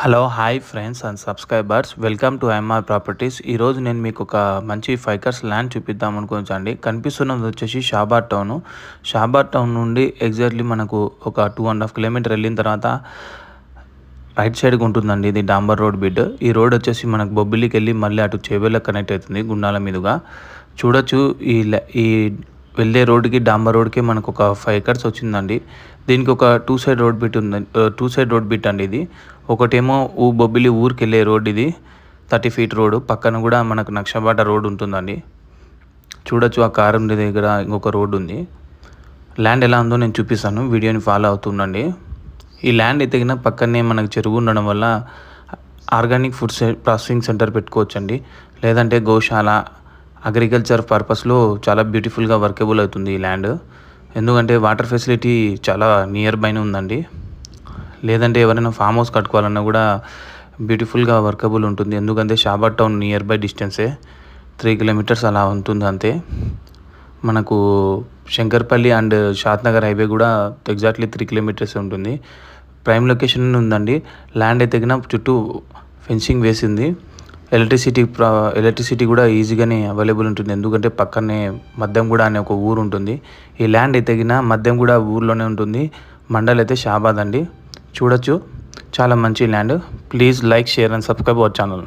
Hello hi friends and subscribers welcome to MR properties. ఈరోజు నేను మీకు ఒక మంచి 5 acres ల్యాండ్ చూపిద్దాం అనుకోవచ్చండి. కనిపిస్తున్నది వచ్చేసి షాబాద్ టౌన్ నుండి ఎగ్జాక్ట్లీ మనకు ఒక 2.5 కిలోమీటర్ వెళ్ళిన తర్వాత రైట్ సైడ్కి ఉంటుందండి. ఇది డాంబర్ రోడ్ బిడ్. ఈ రోడ్ వచ్చేసి మనకు బొబ్బిలికి వెళ్ళి మళ్ళీ అటు చేవేళ్ళకి కనెక్ట్ అవుతుంది గుండాల మీదుగా. చూడొచ్చు ఈ వెళ్ళే రోడ్డుకి డాంబర్ రోడ్కి మనకు ఒక 5 acres వచ్చిందండి. దీనికి ఒక టూ సైడ్ రోడ్ బిట్ అండి. ఇది ఒకటేమో బొబ్బిలి ఊరికి వెళ్ళే రోడ్, ఇది 30 feet రోడ్. పక్కన కూడా మనకు నక్షబాట రోడ్ ఉంటుందండి. చూడొచ్చు ఆ కారు దగ్గర ఇంకొక రోడ్ ఉంది. ల్యాండ్ ఎలా ఉందో నేను చూపిస్తాను, వీడియోని ఫాలో అవుతుండండి. ఈ ల్యాండ్ ఎదిగిన పక్కనే మనకు చెరువు ఉండడం వల్ల ఆర్గానిక్ ఫుడ్ ప్రాసెసింగ్ సెంటర్ పెట్టుకోవచ్చండి. లేదంటే గోశాల అగ్రికల్చర్ పర్పస్లో చాలా బ్యూటిఫుల్గా వర్కబుల్ అవుతుంది ఈ ల్యాండ్. ఎందుకంటే వాటర్ ఫెసిలిటీ చాలా నియర్ బైనే ఉందండి. లేదంటే ఎవరైనా ఫామ్ హౌస్ కట్టుకోవాలన్నా కూడా బ్యూటిఫుల్గా వర్కబుల్ ఉంటుంది. ఎందుకంటే షాబాద్ టౌన్ నియర్ బై డిస్టెన్సే 3 kilometers అలా ఉంటుంది అంతే. మనకు శంకర్పల్లి అండ్ షాద్నగర్ హైవే కూడా ఎగ్జాక్ట్లీ 3 kilometers ఉంటుంది. ప్రైమ్ లొకేషన్ ఉందండి. ల్యాండ్ అయితే చుట్టూ ఫెన్సింగ్ వేసింది. ఎలక్ట్రిసిటీ కూడా ఈజీగానే అవైలబుల్ ఉంటుంది. ఎందుకంటే పక్కనే మద్యంగూడ అనే ఒక ఊరు ఉంటుంది. ఈ ల్యాండ్ అయితే మద్యంగూడ ఊర్లోనే ఉంటుంది. మండల్ అయితే షాబాద్ అండి. చూడొచ్చు చాలా మంచి land. Please like, share and subscribe our channel.